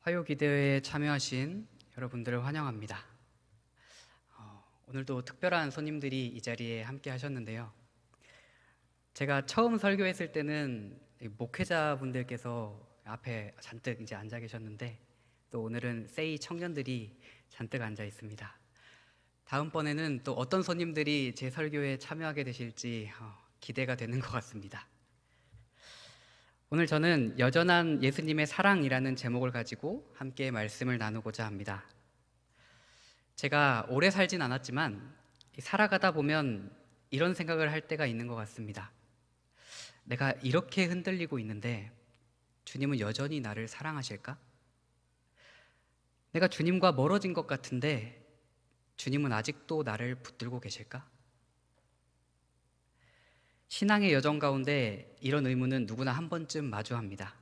화요기대회에 참여하신 여러분들을 환영합니다. 오늘도 특별한 손님들이 이 자리에 함께 하셨는데요. 제가 처음 설교했을 때는 목회자분들께서 앞에 잔뜩 이제 앉아 계셨는데, 또 오늘은 세이 청년들이 잔뜩 앉아 있습니다. 다음번에는 또 어떤 손님들이 제 설교에 참여하게 되실지 기대가 되는 것 같습니다. 오늘 저는 여전한 예수님의 사랑이라는 제목을 가지고 함께 말씀을 나누고자 합니다. 제가 오래 살진 않았지만 살아가다 보면 이런 생각을 할 때가 있는 것 같습니다. 내가 이렇게 흔들리고 있는데 주님은 여전히 나를 사랑하실까? 내가 주님과 멀어진 것 같은데 주님은 아직도 나를 붙들고 계실까? 신앙의 여정 가운데 이런 의문은 누구나 한 번쯤 마주합니다.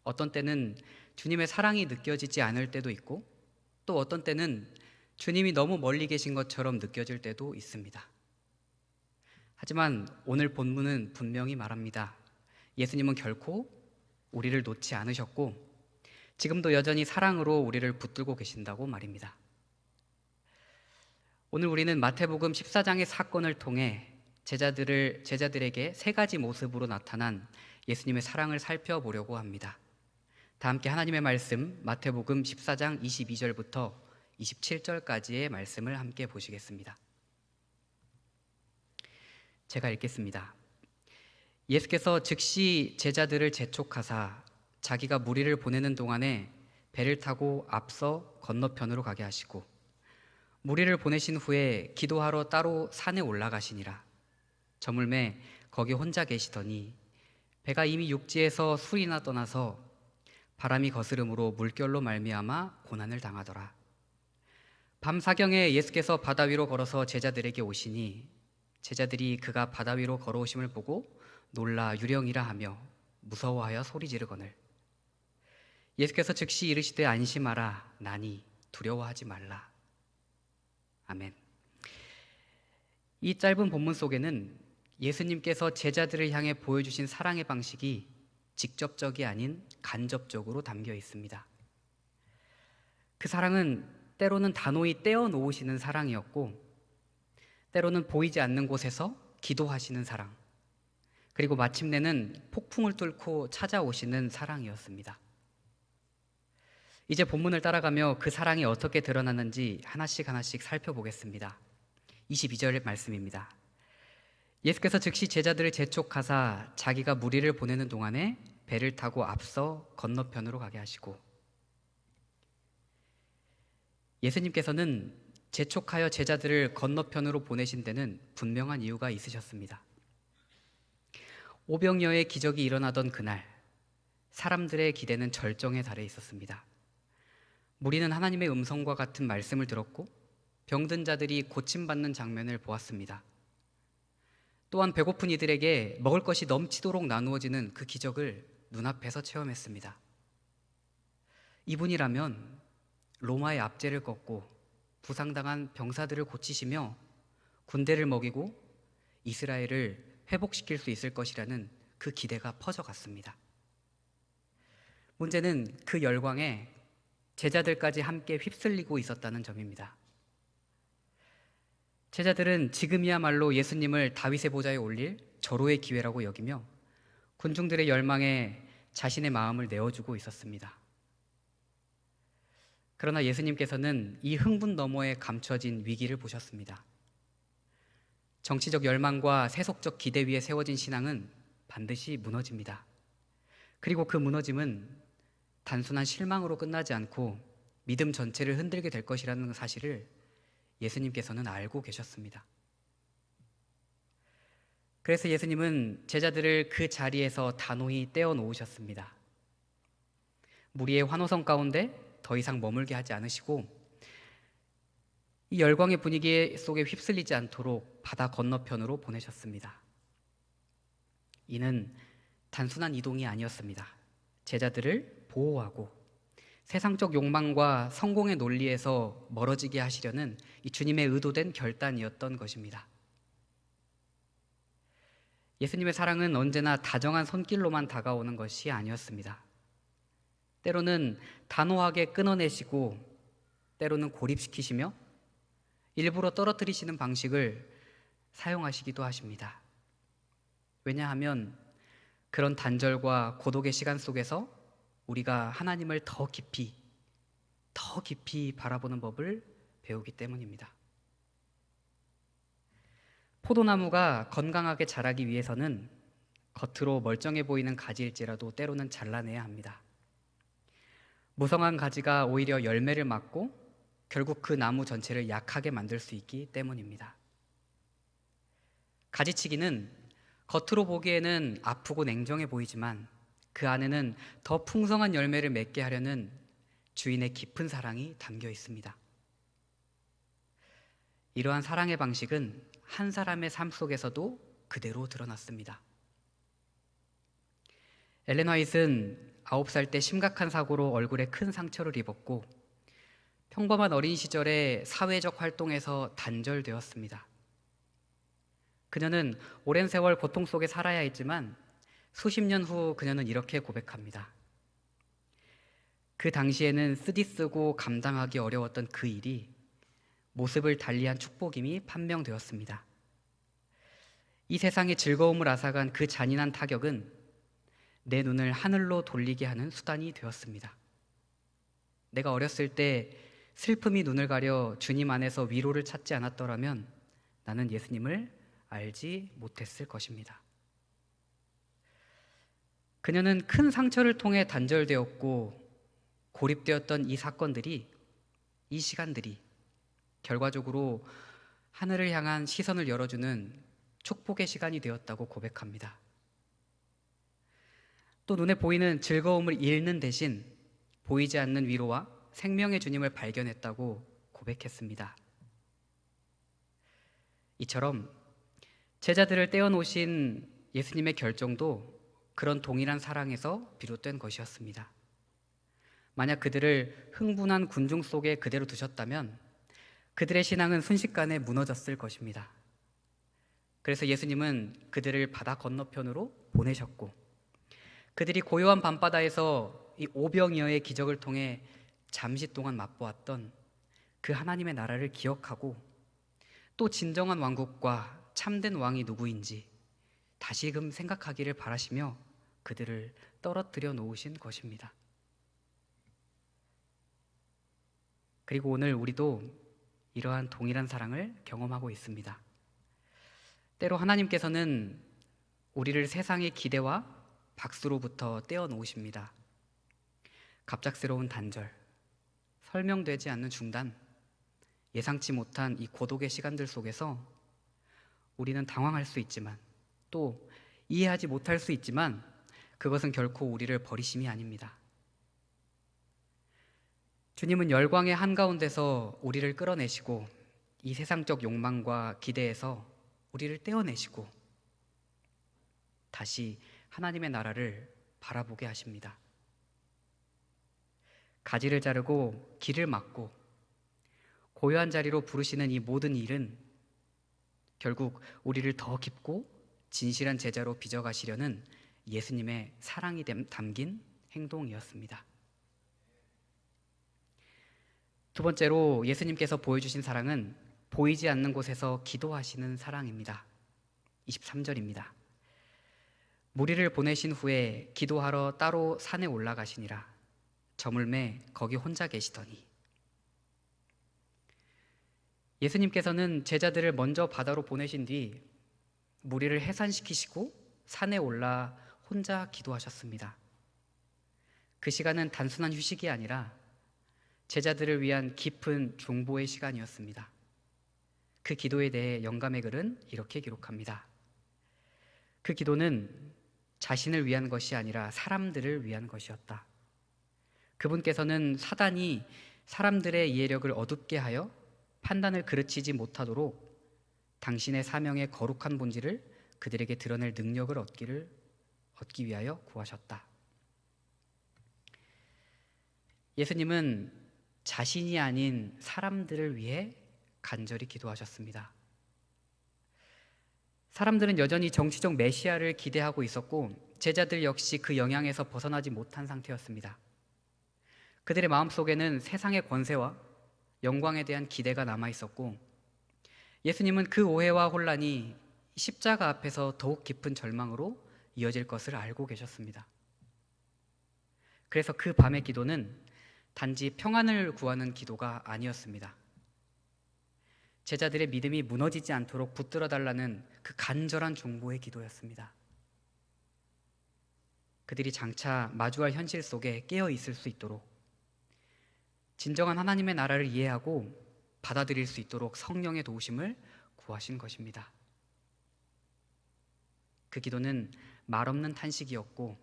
어떤 때는 주님의 사랑이 느껴지지 않을 때도 있고, 또 어떤 때는 주님이 너무 멀리 계신 것처럼 느껴질 때도 있습니다. 하지만 오늘 본문은 분명히 말합니다. 예수님은 결코 우리를 놓지 않으셨고 지금도 여전히 사랑으로 우리를 붙들고 계신다고 말입니다. 오늘 우리는 마태복음 14장의 사건을 통해 제자들에게 세 가지 모습으로 나타난 예수님의 사랑을 살펴보려고 합니다. 다 함께 하나님의 말씀 마태복음 14장 22절부터 27절까지의 말씀을 함께 보시겠습니다. 제가 읽겠습니다. 예수께서 즉시 제자들을 재촉하사 자기가 무리를 보내는 동안에 배를 타고 앞서 건너편으로 가게 하시고, 무리를 보내신 후에 기도하러 따로 산에 올라가시니라. 저물매 거기 혼자 계시더니 배가 이미 육지에서 술이나 떠나서 바람이 거스름으로 물결로 말미암아 고난을 당하더라. 밤 사경에 예수께서 바다 위로 걸어서 제자들에게 오시니 제자들이 그가 바다 위로 걸어오심을 보고 놀라 유령이라 하며 무서워하여 소리 지르거늘 예수께서 즉시 이르시되 안심하라 나니 두려워하지 말라. 아멘. 이 짧은 본문 속에는 예수님께서 제자들을 향해 보여주신 사랑의 방식이 직접적이 아닌 간접적으로 담겨 있습니다. 그 사랑은 때로는 단호히 떼어놓으시는 사랑이었고, 때로는 보이지 않는 곳에서 기도하시는 사랑, 그리고 마침내는 폭풍을 뚫고 찾아오시는 사랑이었습니다. 이제 본문을 따라가며 그 사랑이 어떻게 드러났는지 하나씩 살펴보겠습니다. 22절 말씀입니다. 예수께서 즉시 제자들을 재촉하사 자기가 무리를 보내는 동안에 배를 타고 앞서 건너편으로 가게 하시고, 예수님께서는 재촉하여 제자들을 건너편으로 보내신 데는 분명한 이유가 있으셨습니다. 오병이어의 기적이 일어나던 그날, 사람들의 기대는 절정에 달해 있었습니다. 무리는 하나님의 음성과 같은 말씀을 들었고 병든 자들이 고침받는 장면을 보았습니다. 또한 배고픈 이들에게 먹을 것이 넘치도록 나누어지는 그 기적을 눈앞에서 체험했습니다. 이분이라면 로마의 압제를 꺾고 부상당한 병사들을 고치시며 군대를 먹이고 이스라엘을 회복시킬 수 있을 것이라는 그 기대가 퍼져갔습니다. 문제는 그 열광에 제자들까지 함께 휩쓸리고 있었다는 점입니다. 제자들은 지금이야말로 예수님을 다윗의 보좌에 올릴 절호의 기회라고 여기며 군중들의 열망에 자신의 마음을 내어주고 있었습니다. 그러나 예수님께서는 이 흥분 너머에 감춰진 위기를 보셨습니다. 정치적 열망과 세속적 기대 위에 세워진 신앙은 반드시 무너집니다. 그리고 그 무너짐은 단순한 실망으로 끝나지 않고 믿음 전체를 흔들게 될 것이라는 사실을 예수님께서는 알고 계셨습니다. 그래서 예수님은 제자들을 그 자리에서 단호히 떼어놓으셨습니다. 무리의 환호성 가운데 더 이상 머물게 하지 않으시고 이 열광의 분위기 속에 휩쓸리지 않도록 바다 건너편으로 보내셨습니다. 이는 단순한 이동이 아니었습니다. 제자들을 보호하고 세상적 욕망과 성공의 논리에서 멀어지게 하시려는 이 주님의 의도된 결단이었던 것입니다. 예수님의 사랑은 언제나 다정한 손길로만 다가오는 것이 아니었습니다. 때로는 단호하게 끊어내시고 때로는 고립시키시며 일부러 떨어뜨리시는 방식을 사용하시기도 하십니다. 왜냐하면 그런 단절과 고독의 시간 속에서 우리가 하나님을 더 깊이 바라보는 법을 배우기 때문입니다. 포도나무가 건강하게 자라기 위해서는 겉으로 멀쩡해 보이는 가지일지라도 때로는 잘라내야 합니다. 무성한 가지가 오히려 열매를 막고 결국 그 나무 전체를 약하게 만들 수 있기 때문입니다. 가지치기는 겉으로 보기에는 아프고 냉정해 보이지만 그 안에는 더 풍성한 열매를 맺게 하려는 주인의 깊은 사랑이 담겨 있습니다. 이러한 사랑의 방식은 한 사람의 삶 속에서도 그대로 드러났습니다. 엘렌 화이트는 9살 때 심각한 사고로 얼굴에 큰 상처를 입었고 평범한 어린 시절에 사회적 활동에서 단절되었습니다. 그녀는 오랜 세월 고통 속에 살아야 했지만 수십 년 후 그녀는 이렇게 고백합니다. 그 당시에는 쓰디쓰고 감당하기 어려웠던 그 일이 모습을 달리한 축복임이 판명되었습니다. 이 세상의 즐거움을 앗아간 그 잔인한 타격은 내 눈을 하늘로 돌리게 하는 수단이 되었습니다. 내가 어렸을 때 슬픔이 눈을 가려 주님 안에서 위로를 찾지 않았더라면 나는 예수님을 알지 못했을 것입니다. 그녀는 큰 상처를 통해 단절되었고 고립되었던 이 사건들이, 이 시간들이 결과적으로 하늘을 향한 시선을 열어주는 축복의 시간이 되었다고 고백합니다. 또 눈에 보이는 즐거움을 잃는 대신 보이지 않는 위로와 생명의 주님을 발견했다고 고백했습니다. 이처럼 제자들을 떼어놓으신 예수님의 결정도 그런 동일한 사랑에서 비롯된 것이었습니다. 만약 그들을 흥분한 군중 속에 그대로 두셨다면 그들의 신앙은 순식간에 무너졌을 것입니다. 그래서 예수님은 그들을 바다 건너편으로 보내셨고 그들이 고요한 밤바다에서 이 오병이어의 기적을 통해 잠시 동안 맛보았던 그 하나님의 나라를 기억하고 또 진정한 왕국과 참된 왕이 누구인지 다시금 생각하기를 바라시며 그들을 떨어뜨려 놓으신 것입니다. 그리고 오늘 우리도 이러한 동일한 사랑을 경험하고 있습니다. 때로 하나님께서는 우리를 세상의 기대와 박수로부터 떼어놓으십니다. 갑작스러운 단절, 설명되지 않는 중단, 예상치 못한 이 고독의 시간들 속에서 우리는 당황할 수 있지만 또 이해하지 못할 수 있지만 그것은 결코 우리를 버리심이 아닙니다. 주님은 열광의 한가운데서 우리를 끌어내시고 이 세상적 욕망과 기대에서 우리를 떼어내시고 다시 하나님의 나라를 바라보게 하십니다. 가지를 자르고 길을 막고 고요한 자리로 부르시는 이 모든 일은 결국 우리를 더 깊고 진실한 제자로 빚어가시려는 예수님의 사랑이 담긴 행동이었습니다. 두 번째로 예수님께서 보여주신 사랑은 보이지 않는 곳에서 기도하시는 사랑입니다. 23절입니다. 무리를 보내신 후에 기도하러 따로 산에 올라가시니라. 저물매 거기 혼자 계시더니. 예수님께서는 제자들을 먼저 바다로 보내신 뒤 무리를 해산시키시고 산에 올라 혼자 기도하셨습니다. 그 시간은 단순한 휴식이 아니라 제자들을 위한 깊은 중보의 시간이었습니다. 그 기도에 대해 영감의 글은 이렇게 기록합니다. 그 기도는 자신을 위한 것이 아니라 사람들을 위한 것이었다. 그분께서는 사단이 사람들의 이해력을 어둡게 하여 판단을 그르치지 못하도록 당신의 사명의 거룩한 본질을 그들에게 드러낼 능력을 얻기 위하여 구하셨다. 예수님은 자신이 아닌 사람들을 위해 간절히 기도하셨습니다. 사람들은 여전히 정치적 메시아를 기대하고 있었고 제자들 역시 그 영향에서 벗어나지 못한 상태였습니다. 그들의 마음속에는 세상의 권세와 영광에 대한 기대가 남아 있었고, 예수님은 그 오해와 혼란이 십자가 앞에서 더욱 깊은 절망으로 이어질 것을 알고 계셨습니다. 그래서 그 밤의 기도는 단지 평안을 구하는 기도가 아니었습니다. 제자들의 믿음이 무너지지 않도록 붙들어 달라는 그 간절한 중보의 기도였습니다. 그들이 장차 마주할 현실 속에 깨어 있을 수 있도록, 진정한 하나님의 나라를 이해하고 받아들일 수 있도록 성령의 도우심을 구하신 것입니다. 그 기도는 말없는 탄식이었고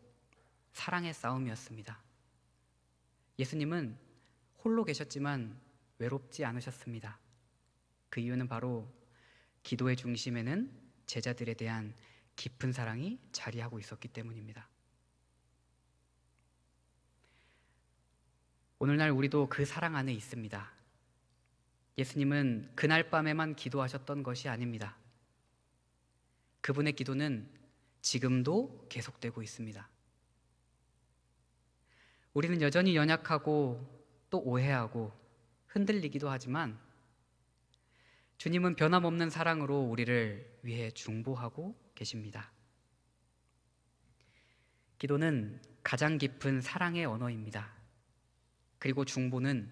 사랑의 싸움이었습니다. 예수님은 홀로 계셨지만 외롭지 않으셨습니다. 그 이유는 바로 기도의 중심에는 제자들에 대한 깊은 사랑이 자리하고 있었기 때문입니다. 오늘날 우리도 그 사랑 안에 있습니다. 예수님은 그날 밤에만 기도하셨던 것이 아닙니다. 그분의 기도는 지금도 계속되고 있습니다. 우리는 여전히 연약하고 또 오해하고 흔들리기도 하지만 주님은 변함없는 사랑으로 우리를 위해 중보하고 계십니다. 기도는 가장 깊은 사랑의 언어입니다. 그리고 중보는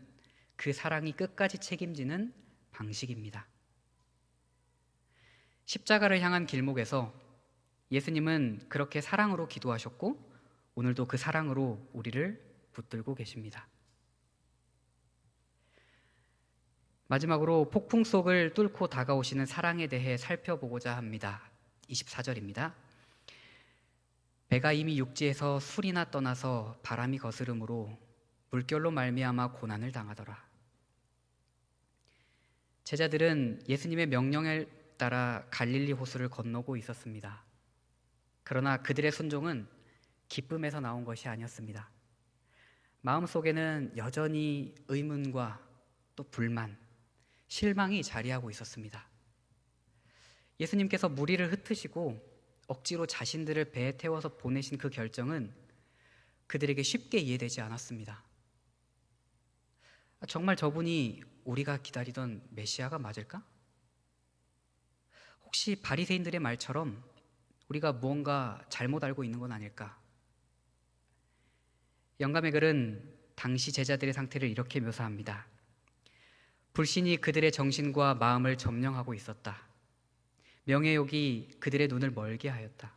그 사랑이 끝까지 책임지는 방식입니다. 십자가를 향한 길목에서 예수님은 그렇게 사랑으로 기도하셨고 오늘도 그 사랑으로 우리를 붙들고 계십니다. 마지막으로 폭풍 속을 뚫고 다가오시는 사랑에 대해 살펴보고자 합니다. 24절입니다. 배가 이미 육지에서 술이나 떠나서 바람이 거스름으로 물결로 말미암아 고난을 당하더라. 제자들은 예수님의 명령에 따라 갈릴리 호수를 건너고 있었습니다. 그러나 그들의 순종은 기쁨에서 나온 것이 아니었습니다. 마음속에는 여전히 의문과 또 불만, 실망이 자리하고 있었습니다. 예수님께서 무리를 흩으시고 억지로 자신들을 배에 태워서 보내신 그 결정은 그들에게 쉽게 이해되지 않았습니다. 정말 저분이 우리가 기다리던 메시아가 맞을까? 혹시 바리새인들의 말처럼 우리가 무언가 잘못 알고 있는 건 아닐까? 영감의 글은 당시 제자들의 상태를 이렇게 묘사합니다. 불신이 그들의 정신과 마음을 점령하고 있었다. 명예욕이 그들의 눈을 멀게 하였다.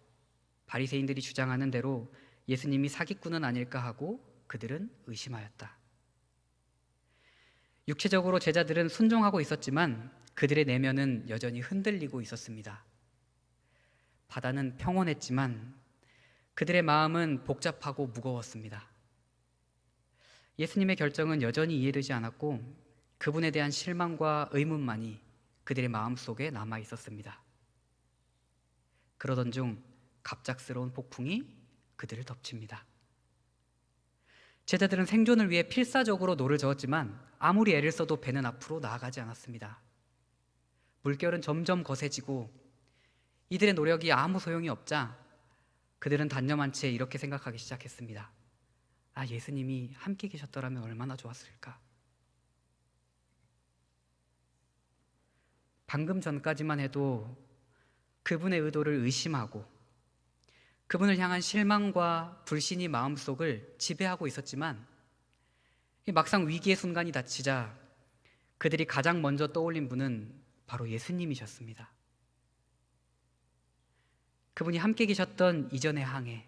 바리새인들이 주장하는 대로 예수님이 사기꾼은 아닐까 하고 그들은 의심하였다. 육체적으로 제자들은 순종하고 있었지만 그들의 내면은 여전히 흔들리고 있었습니다. 바다는 평온했지만 그들의 마음은 복잡하고 무거웠습니다. 예수님의 결정은 여전히 이해되지 않았고 그분에 대한 실망과 의문만이 그들의 마음속에 남아 있었습니다. 그러던 중 갑작스러운 폭풍이 그들을 덮칩니다. 제자들은 생존을 위해 필사적으로 노를 저었지만 아무리 애를 써도 배는 앞으로 나아가지 않았습니다. 물결은 점점 거세지고 이들의 노력이 아무 소용이 없자 그들은 단념한 채 이렇게 생각하기 시작했습니다. 예수님이 함께 계셨더라면 얼마나 좋았을까? 방금 전까지만 해도 그분의 의도를 의심하고 그분을 향한 실망과 불신이 마음속을 지배하고 있었지만 막상 위기의 순간이 닥치자 그들이 가장 먼저 떠올린 분은 바로 예수님이셨습니다. 그분이 함께 계셨던 이전의 항해,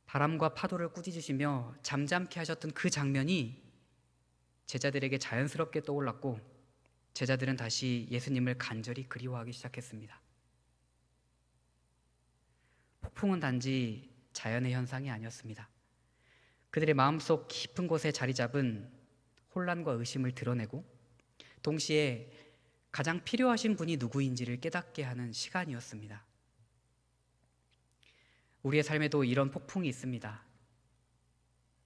바람과 파도를 꾸짖으시며 잠잠케 하셨던 그 장면이 제자들에게 자연스럽게 떠올랐고 제자들은 다시 예수님을 간절히 그리워하기 시작했습니다. 폭풍은 단지 자연의 현상이 아니었습니다. 그들의 마음속 깊은 곳에 자리 잡은 혼란과 의심을 드러내고 동시에 가장 필요하신 분이 누구인지를 깨닫게 하는 시간이었습니다. 우리의 삶에도 이런 폭풍이 있습니다.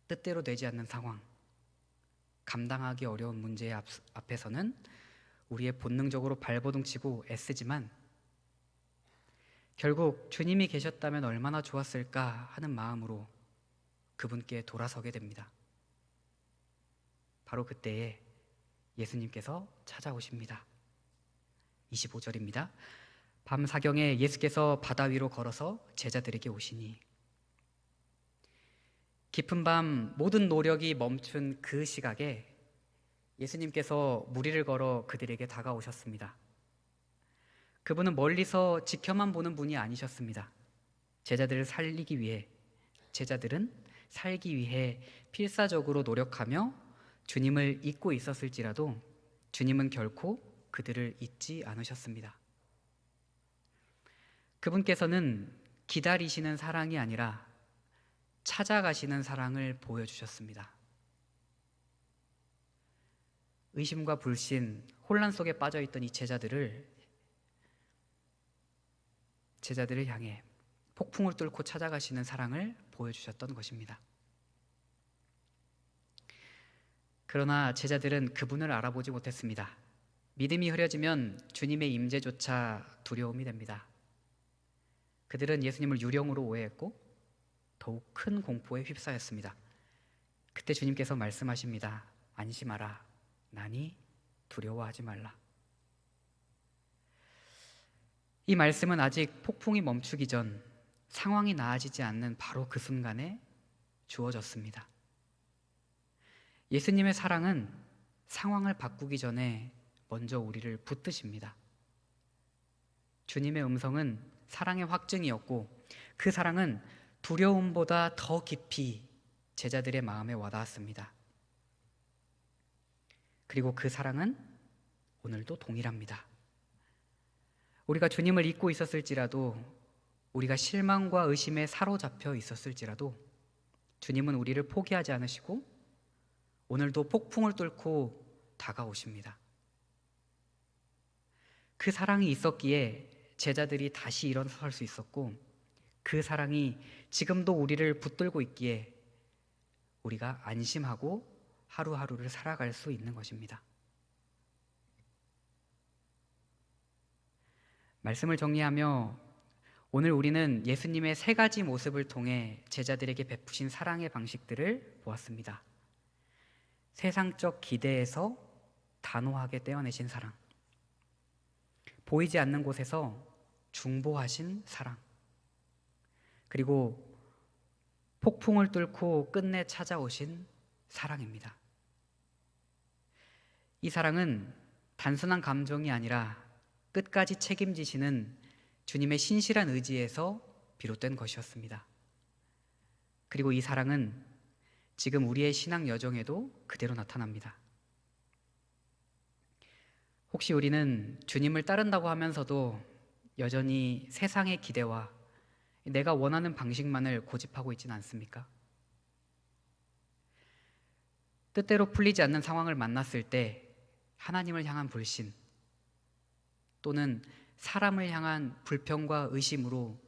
뜻대로 되지 않는 상황, 감당하기 어려운 문제 앞에서는 우리의 본능적으로 발버둥치고 애쓰지만 결국 주님이 계셨다면 얼마나 좋았을까 하는 마음으로 그분께 돌아서게 됩니다. 바로 그때에 예수님께서 찾아오십니다. 25절입니다. 밤 사경에 예수께서 바다 위로 걸어서 제자들에게 오시니, 깊은 밤 모든 노력이 멈춘 그 시각에 예수님께서 무리를 걸어 그들에게 다가오셨습니다. 그분은 멀리서 지켜만 보는 분이 아니셨습니다. 제자들은 살기 위해 필사적으로 노력하며 주님을 잊고 있었을지라도 주님은 결코 그들을 잊지 않으셨습니다. 그분께서는 기다리시는 사랑이 아니라 찾아가시는 사랑을 보여주셨습니다. 의심과 불신, 혼란 속에 빠져있던 이 제자들을 향해 폭풍을 뚫고 찾아가시는 사랑을 보여주셨던 것입니다. 그러나 제자들은 그분을 알아보지 못했습니다. 믿음이 흐려지면 주님의 임재조차 두려움이 됩니다. 그들은 예수님을 유령으로 오해했고 더욱 큰 공포에 휩싸였습니다. 그때 주님께서 말씀하십니다. 안심하라. 나니 두려워하지 말라. 이 말씀은 아직 폭풍이 멈추기 전 상황이 나아지지 않는 바로 그 순간에 주어졌습니다. 예수님의 사랑은 상황을 바꾸기 전에 먼저 우리를 붙드십니다. 주님의 음성은 사랑의 확증이었고 그 사랑은 두려움보다 더 깊이 제자들의 마음에 와닿았습니다. 그리고 그 사랑은 오늘도 동일합니다. 우리가 주님을 잊고 있었을지라도, 우리가 실망과 의심에 사로잡혀 있었을지라도 주님은 우리를 포기하지 않으시고 오늘도 폭풍을 뚫고 다가오십니다. 그 사랑이 있었기에 제자들이 다시 일어설 수 있었고, 그 사랑이 지금도 우리를 붙들고 있기에 우리가 안심하고 하루하루를 살아갈 수 있는 것입니다. 말씀을 정리하며 오늘 우리는 예수님의 세 가지 모습을 통해 제자들에게 베푸신 사랑의 방식들을 보았습니다. 세상적 기대에서 단호하게 떼어내신 사랑, 보이지 않는 곳에서 중보하신 사랑, 그리고 폭풍을 뚫고 끝내 찾아오신 사랑입니다. 이 사랑은 단순한 감정이 아니라 끝까지 책임지시는 주님의 신실한 의지에서 비롯된 것이었습니다. 그리고 이 사랑은 지금 우리의 신앙 여정에도 그대로 나타납니다. 혹시 우리는 주님을 따른다고 하면서도 여전히 세상의 기대와 내가 원하는 방식만을 고집하고 있지는 않습니까? 뜻대로 풀리지 않는 상황을 만났을 때 하나님을 향한 불신 또는 사람을 향한 불평과 의심으로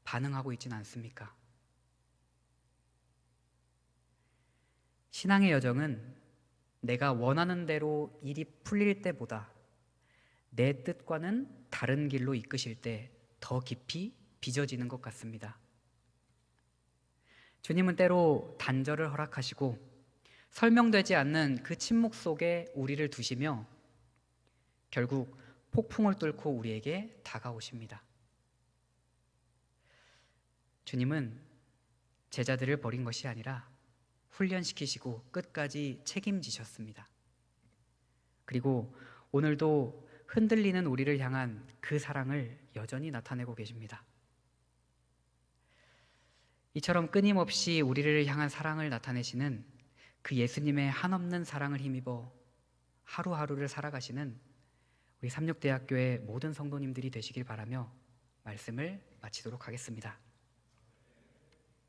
반응하고 있지는 않습니까? 신앙의 여정은 내가 원하는 대로 일이 풀릴 때보다 내 뜻과는 다른 길로 이끄실 때 더 깊이 빚어지는 것 같습니다. 주님은 때로 단절을 허락하시고 설명되지 않는 그 침묵 속에 우리를 두시며 결국 폭풍을 뚫고 우리에게 다가오십니다. 주님은 제자들을 버린 것이 아니라 훈련시키시고 끝까지 책임지셨습니다. 그리고 오늘도 흔들리는 우리를 향한 그 사랑을 여전히 나타내고 계십니다. 이처럼 끊임없이 우리를 향한 사랑을 나타내시는 그 예수님의 한없는 사랑을 힘입어 하루하루를 살아가시는 우리 삼육대학교의 모든 성도님들이 되시길 바라며 말씀을 마치도록 하겠습니다.